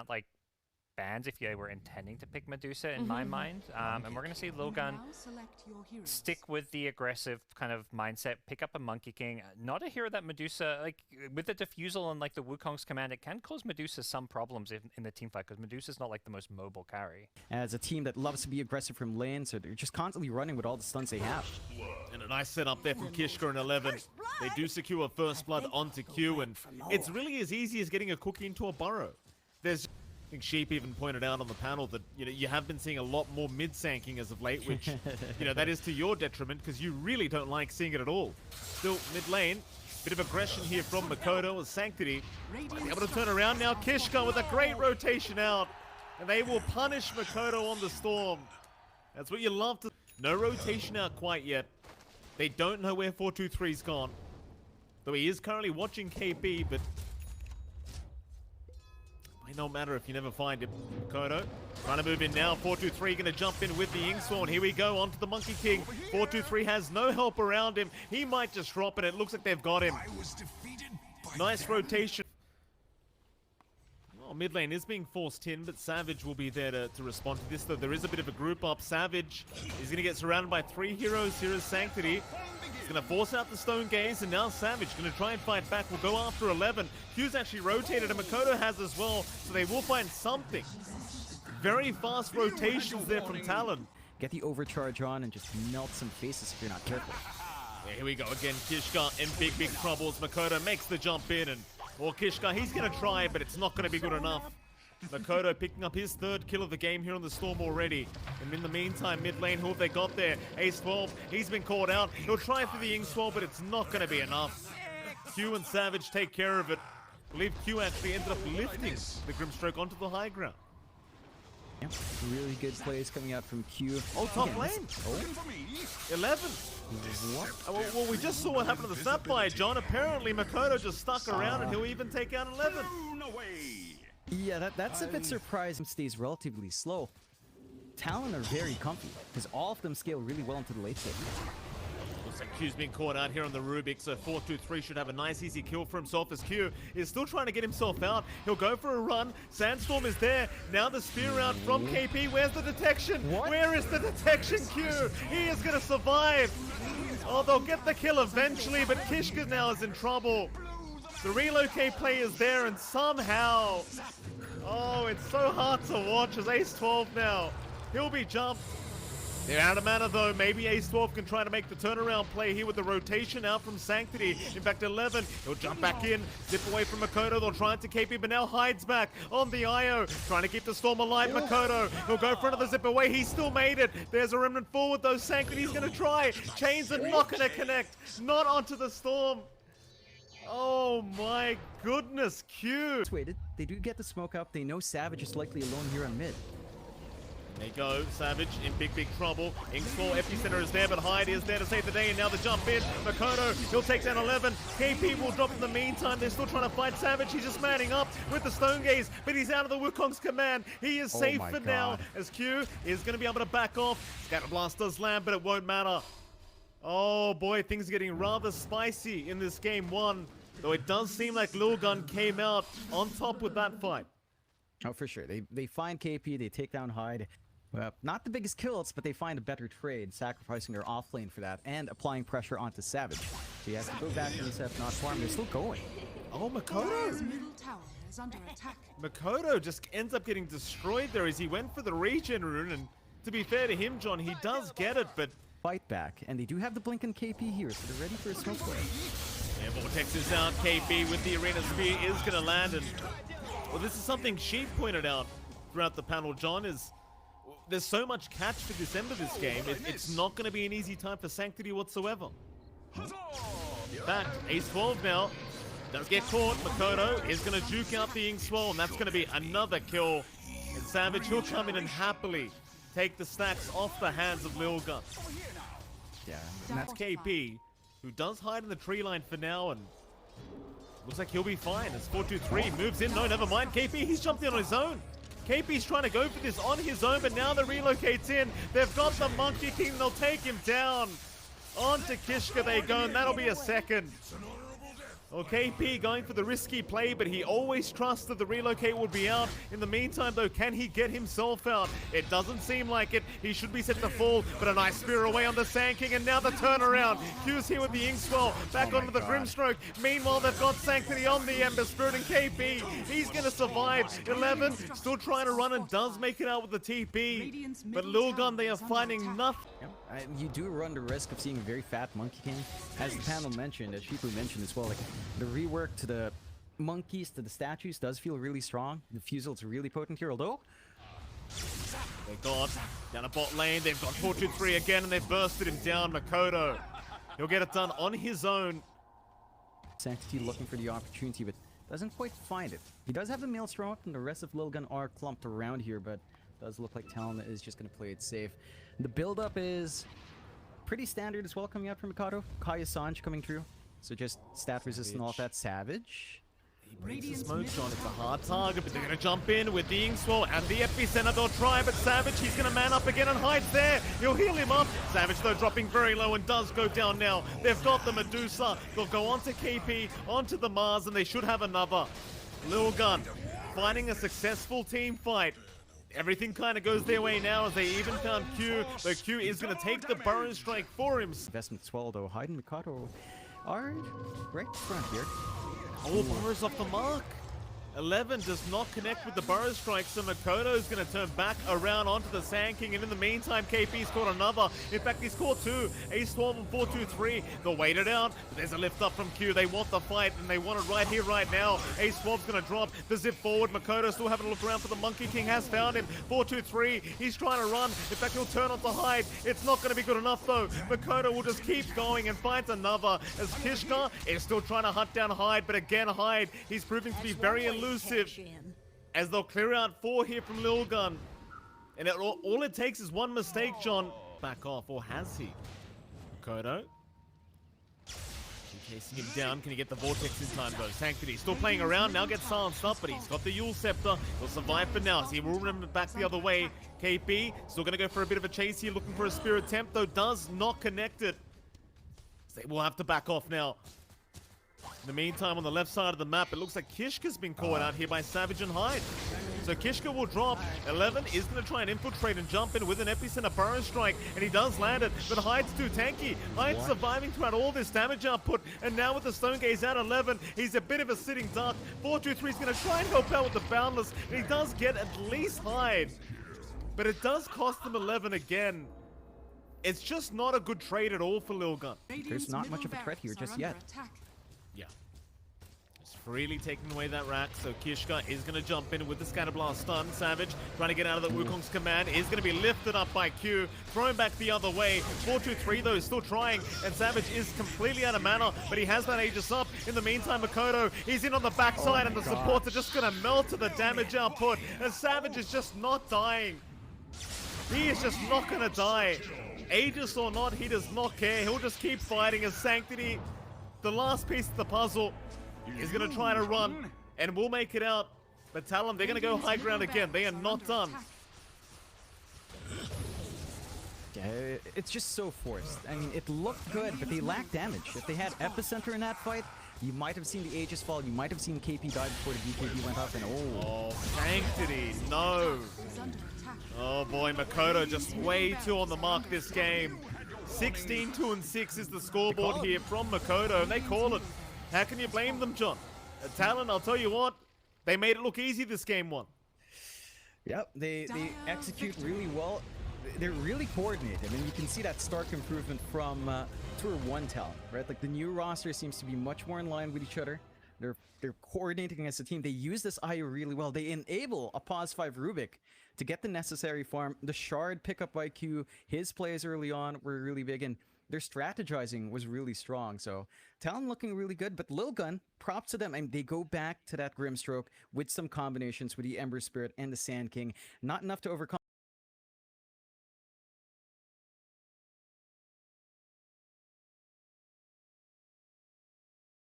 that like bans if you were intending to pick Medusa in my mind. And we're going to see Lilgun stick with the aggressive kind of mindset, pick up a Monkey King. Not a hero that Medusa, like with the Diffusal and like the Wukong's command, it can cause Medusa some problems in the team fight because Medusa's not like the most mobile carry. As a team that loves to be aggressive from lane, so they're just constantly running with all the stuns they have. And a nice setup there from Kishka in 11. They do secure First Blood onto Q, and it's really as easy as getting a cookie into a burrow. There's I think Sheep even pointed out on the panel that, you know, you have been seeing a lot more mid-sanking as of late, which, you know, that is to your detriment because you really don't like seeing it at all. Still, mid lane, bit of aggression here from Makoto as Sanctity. Able to turn around now. Kishka with a great rotation out, and they will punish Makoto on the Storm. That's what you love to... No rotation out quite yet. They don't know where 423's gone. Though he is currently watching KB, but... It don't matter if you never find him. Makoto trying to move in now. 423 going to jump in with the Inksworn. Here we go onto the Monkey King. 423 has no help around him. He might just drop it. It looks like they've got him. Nice rotation. Well, mid lane is being forced in, but Savage will be there to respond to this, though there is a bit of a group up. Savage is going to get surrounded by 3 heroes here as Sanctity. He's going to force out the Stone Gaze, and now Savage going to try and fight back. Will go after 11. Q's actually rotated, and Makoto has as well, so they will find something. Very fast rotations there from Talon. Get the overcharge on and just melt some faces if you're not careful. Yeah, here we go again. Kishka in big troubles. Makoto makes the jump in, and Kishka, he's going to try, but it's not going to be good enough. Makoto picking up his 3rd kill of the game here on the Storm already. And in the meantime, mid lane, who have they got there? Ace 12, he's been caught out. He'll try for the Inkswell, but it's not going to be enough. Q and Savage take care of it. I believe Q actually ended up lifting the Grimstroke onto the high ground. Yeah, really good plays coming out from Q. Oh, top lane. Oh. 11. What? Well, we just saw what happened to the Sapphire, John. Apparently, Makoto just stuck around and he'll even take out 11. No way. Yeah, that's a bit surprising. Stays relatively slow. Talon are very comfy because all of them scale really well into the late game. Looks like Q's being caught out here on the Rubik, so 423 should have a nice easy kill for himself as Q is still trying to get himself out. He'll go for a run. Sandstorm is there. Now the spear out from KP. Where's the detection? What? Where is the detection, Q? He is going to survive. Oh, they'll get the kill eventually, but Kishka now is in trouble. The relocate play is there, and somehow... Oh, it's so hard to watch as Ace 12 now. He'll be jumped. They're out of mana though. Maybe Ace 12 can try to make the turnaround play here with the rotation out from Sanctity. In fact, 11, he'll jump back in, zip away from Makoto. They'll try it to KP, but now hides back on the IO. Trying to keep the Storm alive. Makoto, he'll go for another zip away. He still made it. There's a remnant forward though. Sanctity's going to try. Chains are not going to connect. Not onto the Storm. Oh my goodness, Q. Waited. They do get the smoke up. They know Savage is likely alone here on mid. There you go, Savage in big trouble. Inkswell epicenter is there, but Hyde is there to save the day, and now the jump in. Makoto, he'll take down 11. KP will drop in the meantime. They're still trying to fight Savage. He's just manning up with the Stone Gaze, but he's out of the Wukong's command. He is safe for now, as Q is going to be able to back off. Scatter Blast does land, but it won't matter. Oh boy, things are getting rather spicy in this game 1. Though it does seem like Lilgun came out on top with that fight. Oh, for sure. They find KP, they take down Hyde. Not the biggest kills, but they find a better trade, sacrificing their offlane for that and applying pressure onto Savage. So he has to go back to reset, not farm. They're still going. Oh, Makoto! Makoto just ends up getting destroyed there as he went for the regen rune, and to be fair to him, John, he does get it, but... Fight back, and they do have the blink and KP here, so they're ready for a smoke play. Yeah, Vortex is out. KP with the Arena Spear is going to land, and... Well, this is something Sheep pointed out throughout the panel, John, is... There's so much catch for this end of this game, it's not going to be an easy time for Sanctity whatsoever. In fact, Ace 12 now does get caught. Makoto is going to juke out the Inkswell, and that's going to be another kill. And Savage, he'll come in and happily take the stacks off the hands of Lilgun. Yeah, and that's KP, who does hide in the tree line for now, and looks like he'll be fine as 423 moves in. No, never mind. KP, he's jumped in on his own. KP's trying to go for this on his own, but now the relocate's in. They've got the Monkey King. They'll take him down. On to Kishka they go, and that'll be a second. Well, KP going for the risky play, but he always trusted the relocate would be out. In the meantime, though, can he get himself out? It doesn't seem like it. He should be set to fall, but a nice spear away on the Sand King, and now the turnaround. Q's here with the Inkswell, back onto the Grimstroke. Meanwhile, they've got Sanctity on the Ember Spirit, and KP, he's going to survive. 11, still trying to run and does make it out with the TP. But Lilgun, they are finding nothing. You do run the risk of seeing a very fat Monkey King. As the panel mentioned, as Shifu mentioned as well, like the rework to the monkeys, to the statues does feel really strong. The Fusel's really potent here, although... They got down a bot lane, they've got 4-2-3 again, and they've bursted him down. Makoto, he'll get it done on his own. Sanctity looking for the opportunity, but doesn't quite find it. He does have the Maelstrom up, and the rest of Lilgun are clumped around here, but does look like Talon is just going to play it safe. The build-up is pretty standard as well coming out from Mikado. Kaya Sanj coming through. So just stat resistant all that Savage. He brings the smoke on. It's a hard target, but they're going to jump in with the Inkswell and the Epicenter. They'll try, but Savage, he's going to man up again and hides there. He'll heal him up. Savage, though, dropping very low and does go down now. They've got the Medusa. They'll go onto KP, onto the Mars, and they should have another. Lilgun finding a successful team fight. Everything kind of goes their way now as they even found Q. But Q is going to take the Burrow Strike for him. Investment as well, though. Hyde and Mikado are right in front here. Oh, Burrow's off the mark. 11 does not connect with the Burrow Strike, so Makoto is going to turn back around onto the Sand King, and in the meantime, KP's caught another. In fact, he's caught two. Ace 12 and 4-2-3. They'll wait it out, but there's a lift up from Q. They want the fight, and they want it right here, right now. Ace 12's going to drop the zip forward. Makoto still having a look around for the Monkey King, has found him. 4-2-3. He's trying to run. In fact, he'll turn onto Hyde. It's not going to be good enough, though. Makoto will just keep going and finds another, as Kishka is still trying to hunt down Hyde, but again, Hyde, he's proving to be very elusive. As they'll clear out 4 here from Lilgun. And all it takes is one mistake, John. Back off, or has he? Makoto. Chasing him down. Can he get the Vortex in time, though? Sanctity still playing around. Now gets silenced up, but he's got the Yule Scepter. He'll survive for now. So he will remember back the other way. KP still going to go for a bit of a chase here, looking for a spear attempt, though does not connect it. So they will have to back off now. In the meantime, on the left side of the map, it looks like Kishka's been caught out here by Savage and Hyde. So Kishka will drop. 11 is going to try and infiltrate and jump in with an Epicenter Burrow Strike, and he does land it, but Hyde's too tanky. Hyde's surviving throughout all this damage output, and now with the Stone Gaze at 11, he's a bit of a sitting duck. 4-2-3 is going to try and help out with the Boundless, and he does get at least Hyde. But it does cost them 11 again. It's just not a good trade at all for Lilgun. There's not much of a threat here just yet. Yeah. Just freely taking away that rack, so Kishka is going to jump in with the Scatterblast stun. Savage trying to get out of the Wukong's command, is going to be lifted up by Q, thrown back the other way. 4-2-3 though, still trying, and Savage is completely out of mana, but he has that Aegis up. In the meantime, Makoto, he's in on the backside, and the supports are just going to melt to the damage output, and Savage is just not dying. He is just not going to die. Aegis or not, he does not care. He'll just keep fighting as Sanctity, the last piece of the puzzle, is going to try to run, and we'll make it out. But Talon, they're going to go high ground again. They are not done. Yeah, it's just so forced. I mean, it looked good, but they lack damage. If they had Epicenter in that fight, you might have seen the Aegis fall. You might have seen KP die before the BKB went up, and oh, Sanctity, no. Oh boy, Makoto just way too on the mark this game. 16-2-6 is the scoreboard here from Makoto, and they call it. How can you blame them, John? Talon, I'll tell you what, they made it look easy this game one. Yep, they execute really well. They're really coordinated, and you can see that stark improvement from Tour 1 Talon, right? Like the new roster seems to be much more in line with each other. They're coordinating as a team. They use this IO really well. They enable a pause 5 Rubik to get the necessary farm. The Shard pickup by Q, his plays early on were really big, and their strategizing was really strong. So Talon looking really good, but Lilgun, props to them. And they go back to that Grimstroke with some combinations with the Ember Spirit and the Sand King. Not enough to overcome.